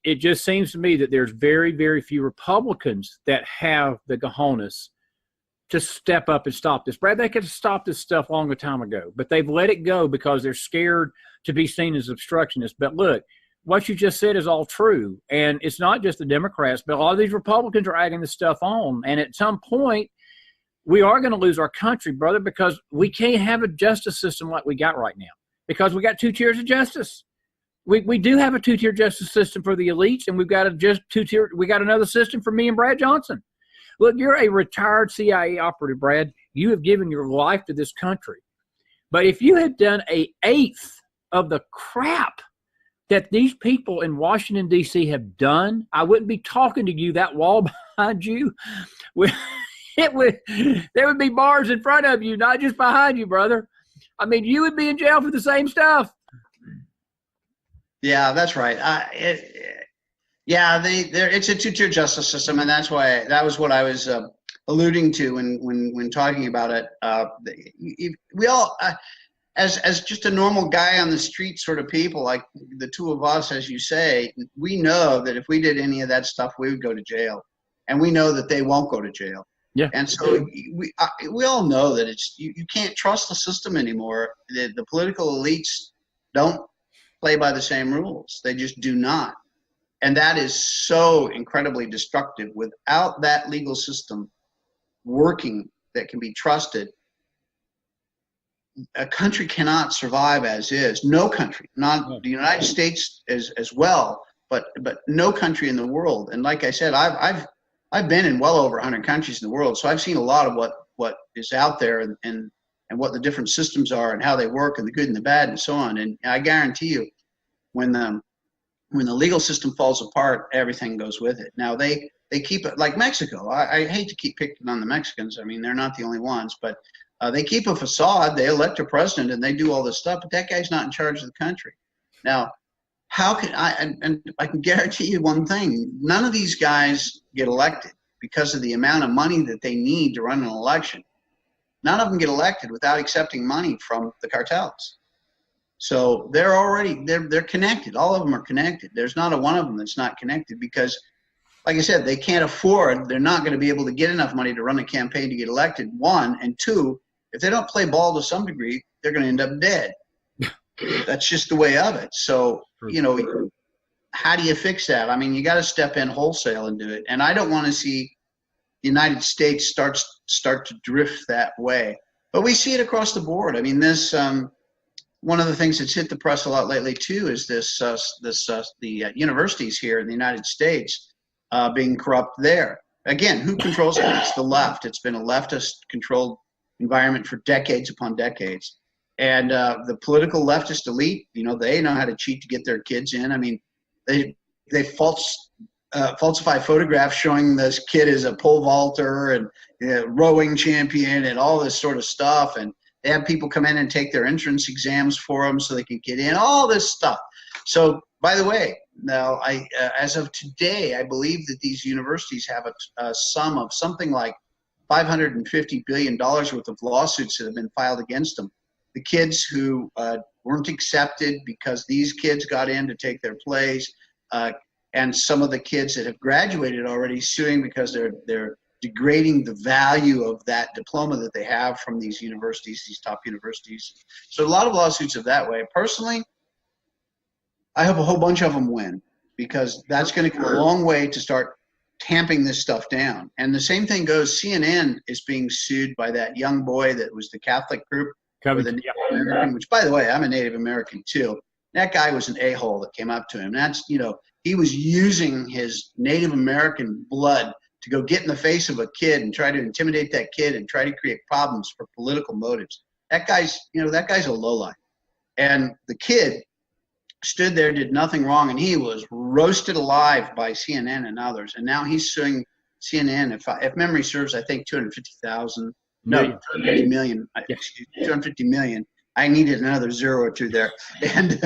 it just seems to me that there's very, very few Republicans that have the cojones to step up and stop this. Brad, they could have stopped this stuff long a time ago, but they've let it go because they're scared to be seen as obstructionists. But look, what you just said is all true. And it's not just the Democrats, but a lot of these Republicans are adding this stuff on. And at some point, we are going to lose our country, brother, because we can't have a justice system like we got right now, because we got two tiers of justice. We do have a two-tier justice system for the elites, and we've got we got another system for me and Brad Johnson. Look, you're a retired CIA operative, Brad. You have given your life to this country. But if you had done an eighth of the crap that these people in Washington, D.C. have done, I wouldn't be talking to you. That wall behind you, there would be bars in front of you, not just behind you, brother. I mean, you would be in jail for the same stuff. Yeah, that's right. Yeah, it's a two-tier justice system, and that's why that was what I was alluding to when talking about it. We all, as just a normal guy on the street sort of people, like the two of us, as you say, we know that if we did any of that stuff, we would go to jail, and we know that they won't go to jail. Yeah. And so we all know that you can't trust the system anymore. The political elites don't play by the same rules. They just do not. And that is so incredibly destructive. Without that legal system working that can be trusted, a country cannot survive as is. No country, not the United States as well, but no country in the world. And like I said, I've been in well over 100 countries in the world, so I've seen a lot of what is out there and what the different systems are and how they work and the good and the bad and so on. And I guarantee you, when the legal system falls apart, everything goes with it. Now they keep it like Mexico. I hate to keep picking on the Mexicans. I mean, they're not the only ones, but they keep a facade. They elect a president and they do all this stuff, but that guy's not in charge of the country. Now, how can and I can guarantee you one thing: none of these guys get elected because of the amount of money that they need to run an election. None of them get elected without accepting money from the cartels. So they're connected. All of them are connected. There's not a one of them that's not connected because, like I said, they can't afford. They're not going to be able to get enough money to run a campaign to get elected. One, and two, if they don't play ball to some degree, they're going to end up dead. That's just the way of it. So, how do you fix that? I mean, you got to step in wholesale and do it. And I don't want to see the United States start to drift that way. But we see it across the board. I mean, this one of the things that's hit the press a lot lately too is the universities here in the United States being corrupt there. Again, who controls it? It's the left. It's been a leftist-controlled environment for decades upon decades. And the political leftist elite, they know how to cheat to get their kids in. I mean, they falsify photographs showing this kid as a pole vaulter and rowing champion and all this sort of stuff. And they have people come in and take their entrance exams for them so they can get in, all this stuff. So, by the way, now, as of today, I believe that these universities have a sum of something like $550 billion worth of lawsuits that have been filed against them. The kids who weren't accepted because these kids got in to take their place, and some of the kids that have graduated already suing because they're degrading the value of that diploma that they have from these universities, these top universities. So a lot of lawsuits are that way. Personally, I hope a whole bunch of them win because that's going to go a long way to start tamping this stuff down. And the same thing goes, CNN is being sued by that young boy that was the Catholic group with a Native American, which, by the way, I'm a Native American too. That guy was an a-hole that came up to him. That's, he was using his Native American blood to go get in the face of a kid and try to intimidate that kid and try to create problems for political motives. That guy's a lowlife. And the kid stood there, did nothing wrong, and he was roasted alive by CNN and others. And now he's suing CNN. If memory serves, I think 250,000. No, 250 million. Excuse me, 250 million. I needed another zero or two there. And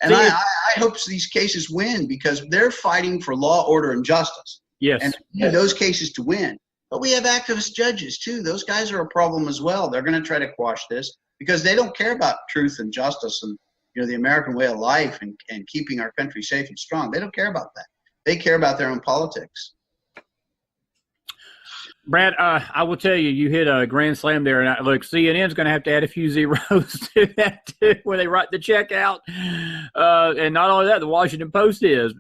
I hope these cases win because they're fighting for law, order, and justice. Yes. And we need those cases to win. But we have activist judges too. Those guys are a problem as well. They're going to try to quash this because they don't care about truth and justice and the American way of life and keeping our country safe and strong. They don't care about that. They care about their own politics. Brad, I will tell you, you hit a grand slam there. And look, CNN's going to have to add a few zeros to that too, when they write the check out. And not only that, the Washington Post is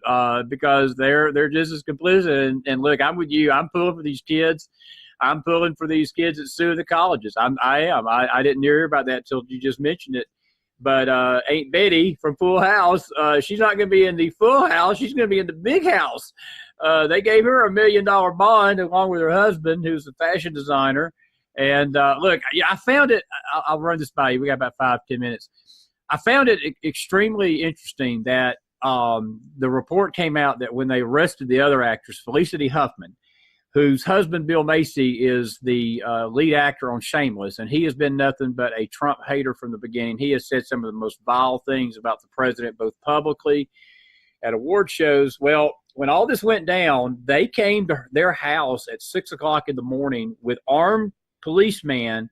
because they're just as complicit. And look, I'm with you. I'm pulling for these kids. I'm pulling for these kids that sue the colleges. I am. I didn't hear about that till you just mentioned it. But Aunt Betty from Full House, she's not going to be in the Full House. She's going to be in the Big House. They gave her $1 million bond along with her husband, who's a fashion designer. And look, I found it. I'll run this by you. We got about 5-10 minutes. I found it extremely interesting that the report came out that when they arrested the other actress, Felicity Huffman, whose husband, Bill Macy, is the lead actor on Shameless, and he has been nothing but a Trump hater from the beginning. He has said some of the most vile things about the president, both publicly at award shows. Well, when all this went down, they came to their house at 6 o'clock in the morning with armed policemen.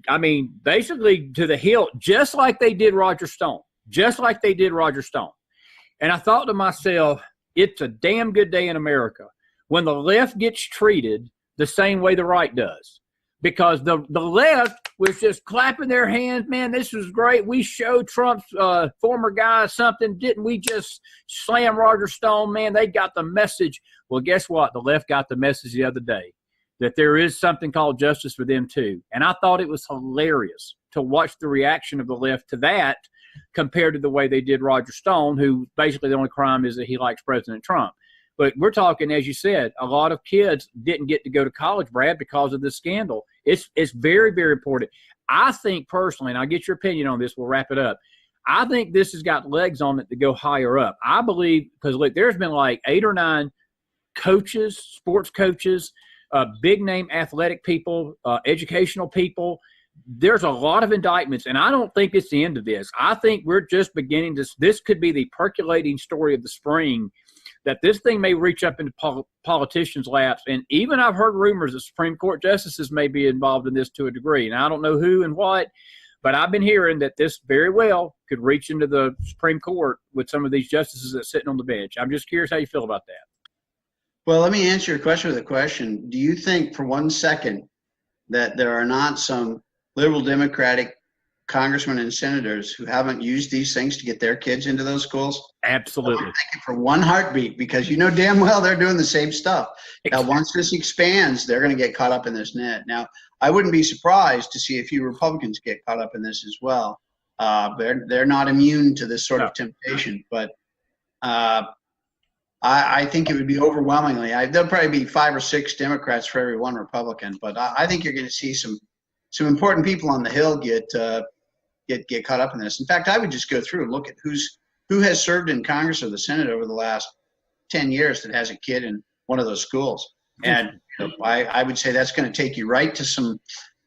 I mean, basically to the hilt, just like they did Roger Stone, And I thought to myself, it's a damn good day in America when the left gets treated the same way the right does. Because the left was just clapping their hands, man, this was great. We showed Trump's former guy something. Didn't we just slam Roger Stone? Man, they got the message. Well, guess what? The left got the message the other day that there is something called justice for them too. And I thought it was hilarious to watch the reaction of the left to that compared to the way they did Roger Stone, who basically the only crime is that he likes President Trump. But we're talking, as you said, a lot of kids didn't get to go to college, Brad, because of this scandal. It's very, very important. I think personally, and I'll get your opinion on this, we'll wrap it up. I think this has got legs on it to go higher up. I believe, because look, there's been like 8 or 9 coaches, sports coaches, big-name athletic people, educational people. There's a lot of indictments, and I don't think it's the end of this. I think we're just beginning to – this could be the percolating story of the spring, that this thing may reach up into politicians' laps. And even I've heard rumors that Supreme Court justices may be involved in this to a degree. And I don't know who and what, but I've been hearing that this very well could reach into the Supreme Court with some of these justices that are sitting on the bench. I'm just curious how you feel about that. Well, let me answer your question with a question. Do you think for one second that there are not some liberal Democratic congressmen and senators who haven't used these things to get their kids into those schools? Absolutely. I'm thinking for one heartbeat, because you know damn well they're doing the same stuff. Now, once this expands, they're going to get caught up in this net. Now, I wouldn't be surprised to see a few Republicans get caught up in this as well. They're not immune to this sort of temptation, but I think it would be overwhelmingly. There'll probably be 5 or 6 Democrats for every one Republican, but I think you're going to see some important people on the Hill get caught up in this. In fact, I would just go through and look at who has served in Congress or the Senate over the last 10 years that has a kid in one of those schools. And I would say that's going to take you right to some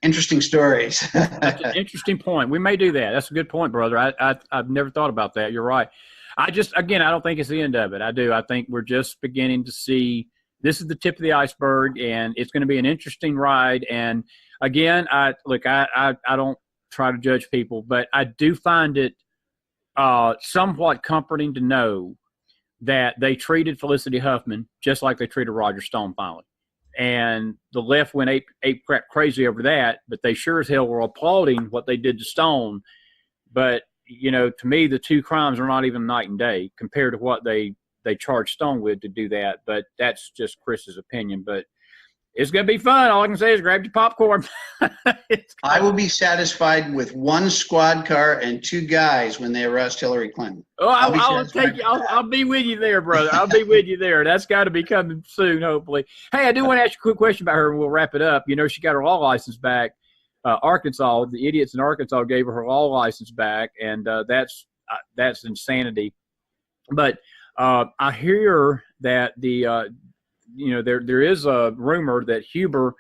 interesting stories. That's an interesting point. We may do that. That's a good point, brother. I've never thought about that. You're right. I don't think it's the end of it. I do. I think we're just beginning to see this is the tip of the iceberg, and it's going to be an interesting ride. And again, I don't try to judge people, but I do find it somewhat comforting to know that they treated Felicity Huffman just like they treated Roger Stone finally. And the left went ape crap crazy over that, but they sure as hell were applauding what they did to Stone. But, you know, to me, the two crimes are not even night and day compared to what they charged Stone with to do that. But that's just Chris's opinion. But it's going to be fun. All I can say is grab your popcorn. I will be satisfied with 1 squad car and 2 guys when they arrest Hillary Clinton. Oh, I'll be with you there, brother. I'll be with you there. That's got to be coming soon, hopefully. Hey, I do want to ask you a quick question about her, and we'll wrap it up. You know, she got her law license back. Arkansas, the idiots in Arkansas gave her law license back, and that's insanity. But I hear that there is a rumor that Huber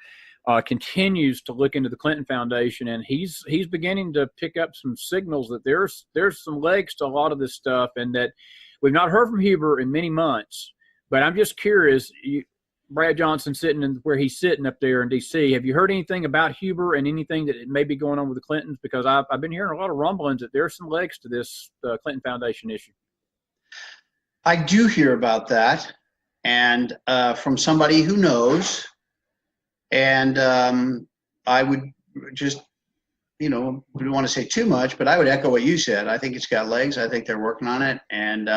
continues to look into the Clinton Foundation, and he's beginning to pick up some signals that there's some legs to a lot of this stuff, and that we've not heard from Huber in many months. But I'm just curious, Brad Johnson sitting where he's sitting up there in D.C., have you heard anything about Huber and anything that may be going on with the Clintons? Because I've been hearing a lot of rumblings that there's some legs to this Clinton Foundation issue. I do hear about that, and from somebody who knows. And I would just, we don't want to say too much, but I would echo what you said. I think it's got legs. I think they're working on it, and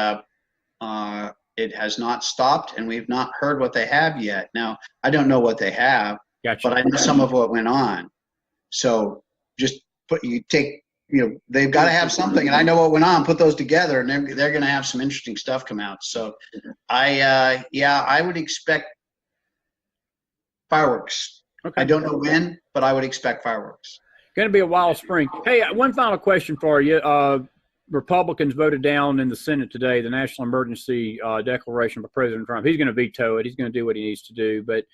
it has not stopped, and we've not heard what they have yet. Now, I don't know what they have, Gotcha. But I know some of what went on. So just they've got to have something, and I know what went on. Put those together, and they're going to have some interesting stuff come out. So I would expect fireworks. Okay. I don't know when, but I would expect fireworks. Going to be a wild spring. Hey, one final question for you. Republicans voted down in the Senate today the national emergency declaration by President Trump. He's going to veto it. He's going to do what he needs to do. But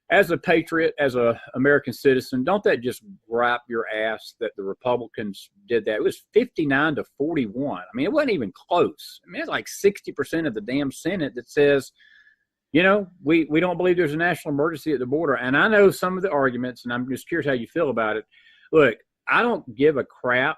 as a patriot, as a American citizen, don't that just gripe your ass that the Republicans did that? It was 59-41. I mean, it wasn't even close. I mean, it's like 60% of the damn Senate that says, you know, we don't believe there's a national emergency at the border. And I know some of the arguments, and I'm just curious how you feel about it. Look, I don't give a crap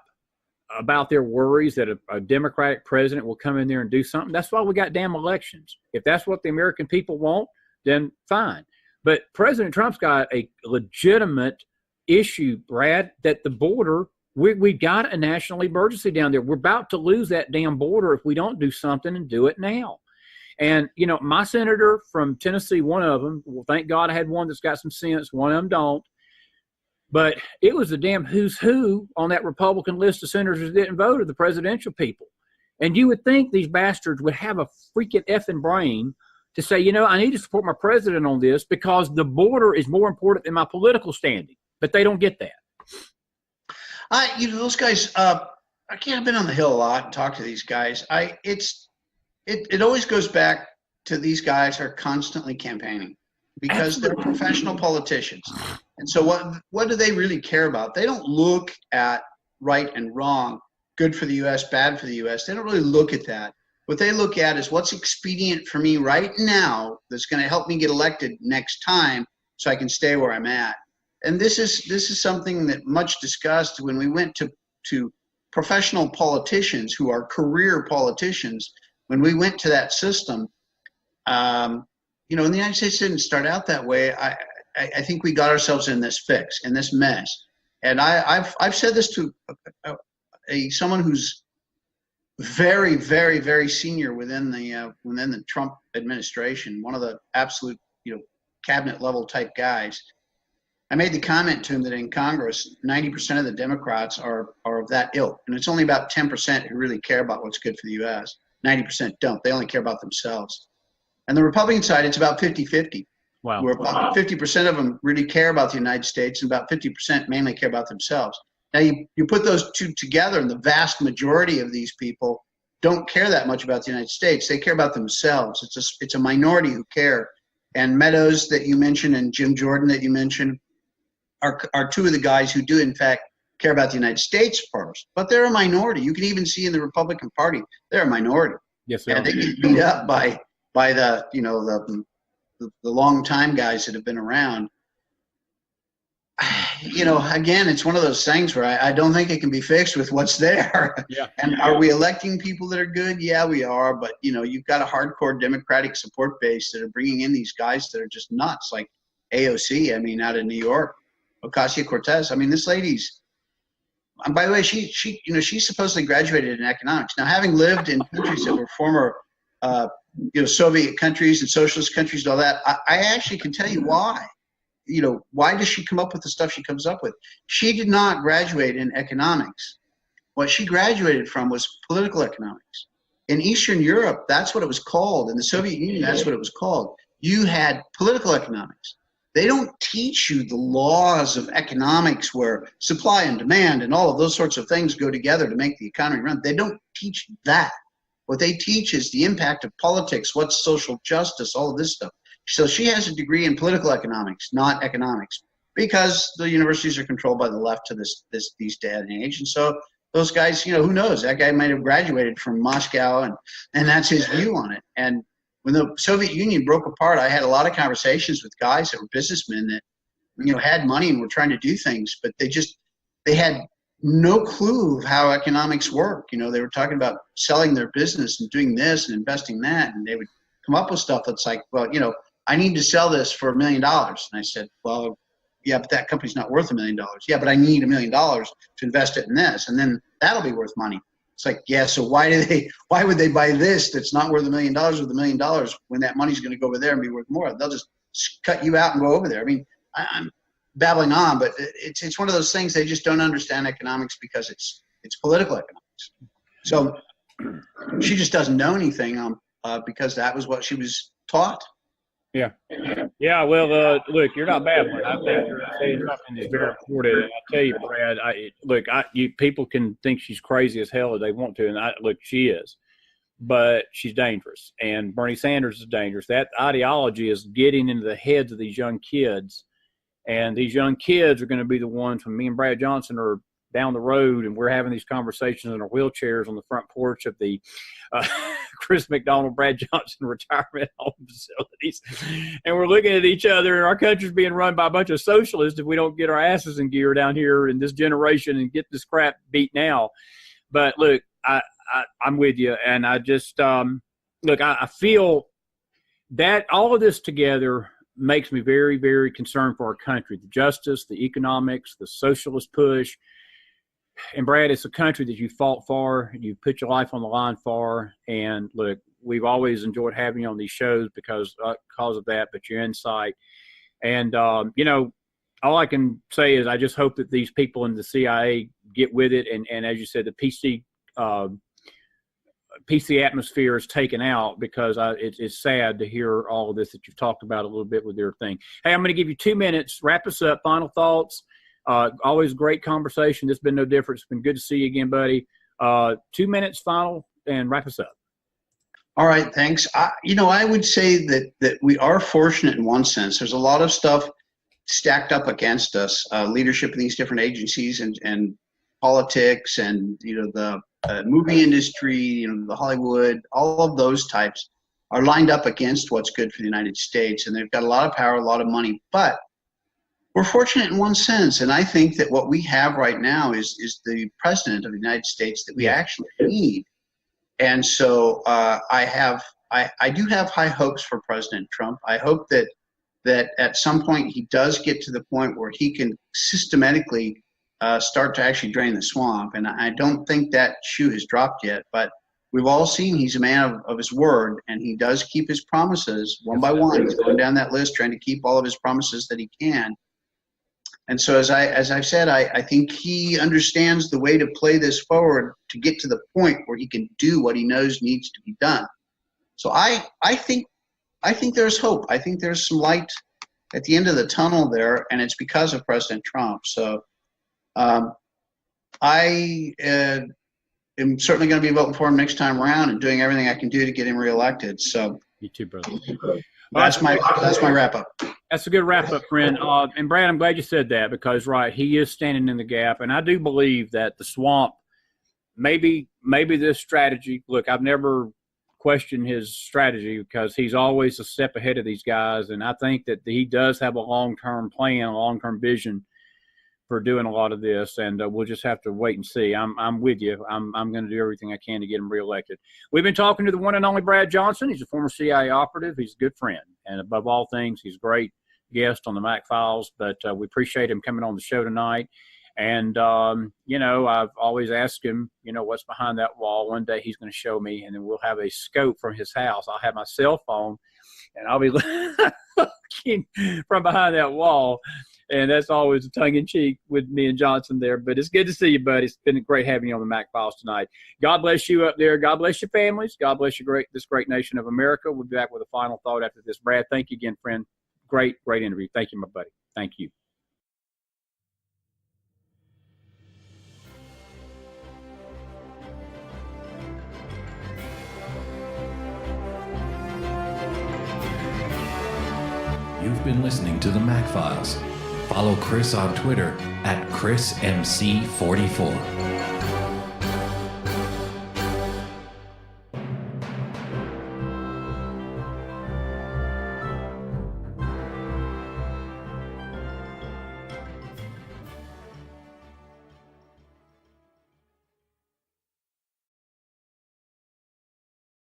about their worries that a Democratic president will come in there and do something. That's why we got damn elections. If that's what the American people want, then fine. But President Trump's got a legitimate issue, Brad, that the border, we got a national emergency down there. We're about to lose that damn border if we don't do something and do it now. And, you know, my senator from Tennessee, one of them, well, thank God I had one that's got some sense. One of them don't. But it was the damn who's who on that Republican list of senators that didn't vote, of the presidential people. And you would think these bastards would have a freaking effing brain to say, you know, I need to support my president on this because the border is more important than my political standing. But they don't get that. You know, those guys, I've been on the Hill a lot and talked to these guys. It always goes back to these guys are constantly campaigning because they're professional politicians. And so what do they really care about? They don't look at right and wrong, good for the U.S., bad for the U.S. They don't really look at that. What they look at is what's expedient for me right now that's going to help me get elected next time so I can stay where I'm at. And this is something that much discussed when we went to professional politicians who are career politicians. When we went to that system, you know, and the United States didn't start out that way. I think we got ourselves in this fix, in this mess. And I've said this to someone who's very, very, very senior within the Trump administration, one of the absolute, you know, cabinet level type guys. I made the comment to him that in Congress, 90% of the Democrats are of that ilk, and it's only about 10% who really care about what's good for the U.S. 90% don't. They only care about themselves. And the Republican side, it's about 50-50. Wow. Where about 50% of them really care about the United States, and about 50% mainly care about themselves. Now, you put those two together, and the vast majority of these people don't care that much about the United States. They care about themselves. It's a minority who care. And Meadows that you mentioned and Jim Jordan that you mentioned are two of the guys who do, in fact, care about the United States first. But they're a minority. You can even see in the Republican Party, they're a minority. Yes, sir. And they get beat up by the, you know, the long time guys that have been around. You know, again, it's one of those things where I don't think it can be fixed with what's there. Yeah. And are we electing people that are good? Yeah, we are. But, you know, you've got a hardcore Democratic support base that are bringing in these guys that are just nuts, like AOC, I mean, out of New York, Ocasio-Cortez. I mean, this lady's, and by the way, she you know, she supposedly graduated in economics. Now, having lived in countries that were former, you know, Soviet countries and socialist countries and all that, I actually can tell you why. You know, why does she come up with the stuff she comes up with? She did not graduate in economics. What she graduated from was political economics. In Eastern Europe, that's what it was called. In the Soviet Union, that's what it was called. You had political economics. They don't teach you the laws of economics where supply and demand and all of those sorts of things go together to make the economy run. They don't teach that. What they teach is the impact of politics, what's social justice, all of this stuff. So she has a degree in political economics, not economics, because the universities are controlled by the left to these day and age. And so those guys, you know, who knows? That guy might have graduated from Moscow, and that's his view on it. And when the Soviet Union broke apart, I had a lot of conversations with guys that were businessmen that, you know, had money and were trying to do things, but they had no clue of how economics work. You know, they were talking about selling their business and doing this and investing that, and they would come up with stuff that's like, well, you know, I need to sell this for $1 million. And I said, well, yeah, but that company's not worth $1 million. Yeah, but I need $1 million to invest it in this, and then that'll be worth money. It's like, yeah, so why would they buy this that's not worth $1 million with $1 million when that money's going to go over there and be worth more? They'll just cut you out and go over there. I mean, I'm babbling on, but it's one of those things. They just don't understand economics because it's political economics. So she just doesn't know anything because that was what she was taught. Yeah. Yeah. Well, look, you're not babbling. I think you're saying something that's very important. And I tell you, Brad, people can think she's crazy as hell if they want to. And look, she is. but she's dangerous. And Bernie Sanders is dangerous. That ideology is getting into the heads of these young kids. And these young kids are going to be the ones when me and Brad Johnson are down the road and we're having these conversations in our wheelchairs on the front porch of the Chris McDonald, Brad Johnson retirement home facilities. And we're looking at each other, and our country's being run by a bunch of socialists if we don't get our asses in gear down here in this generation and get this crap beat now. But look, I'm with you. And I just, I feel that all of this together makes me very, very concerned for our country, the justice, the economics, the socialist push. And Brad, it's a country that you fought for, you put your life on the line for. And look, we've always enjoyed having you on these shows because of that, but your insight. And, all I can say is I just hope that these people in the CIA get with it. And as you said, the PC atmosphere is taken out, because it's sad to hear all of this that you've talked about a little bit with their thing. Hey, I'm going to give you 2 minutes. Wrap us up. Final thoughts. Always great conversation. This has been no different. It's been good to see you again, buddy. 2 minutes final, and wrap us up. All right, thanks. I would say that we are fortunate in one sense. There's a lot of stuff stacked up against us, leadership in these different agencies and politics, and the movie industry, the Hollywood, all of those types are lined up against what's good for the United States, and they've got a lot of power, a lot of money. But we're fortunate in one sense, and I think that what we have right now is the president of the United States that we actually need. And so I do have high hopes for President Trump. I hope that at some point he does get to the point where he can systematically start to actually drain the swamp. And I don't think that shoe has dropped yet, but we've all seen he's a man of his word, and he does keep his promises one by one. He's going down that list trying to keep all of his promises that he can. And so as I've said, I think he understands the way to play this forward to get to the point where he can do what he knows needs to be done. So I think there's hope. I think there's some light at the end of the tunnel there, and it's because of President Trump. So I am certainly going to be voting for him next time around and doing everything I can do to get him reelected. So you too, brother. That's my wrap up. That's a good wrap up, friend. And Brad, I'm glad you said that, because he is standing in the gap, and I do believe that the swamp, maybe this strategy. Look, I've never questioned his strategy because he's always a step ahead of these guys, and I think that he does have a long-term plan, a long-term vision for doing a lot of this, and we'll just have to wait and see. I'm with you. I'm going to do everything I can to get him reelected. We've been talking to the one and only Brad Johnson. He's a former CIA operative. He's a good friend, and above all things, he's a great guest on the Mac Files. But we appreciate him coming on the show tonight. And I've always asked him, what's behind that wall. One day he's going to show me, and then we'll have a scope from his house. I'll have my cell phone, and I'll be looking from behind that wall. And that's always a tongue-in-cheek with me and Johnson there. But it's good to see you, buddy. It's been great having you on the Mac Files tonight. God bless you up there. God bless your families. God bless this great nation of America. We'll be back with a final thought after this. Brad, thank you again, friend. Great interview. Thank you, my buddy. Thank you. You've been listening to the Mac Files. Follow Chris on Twitter @ChrisMC44.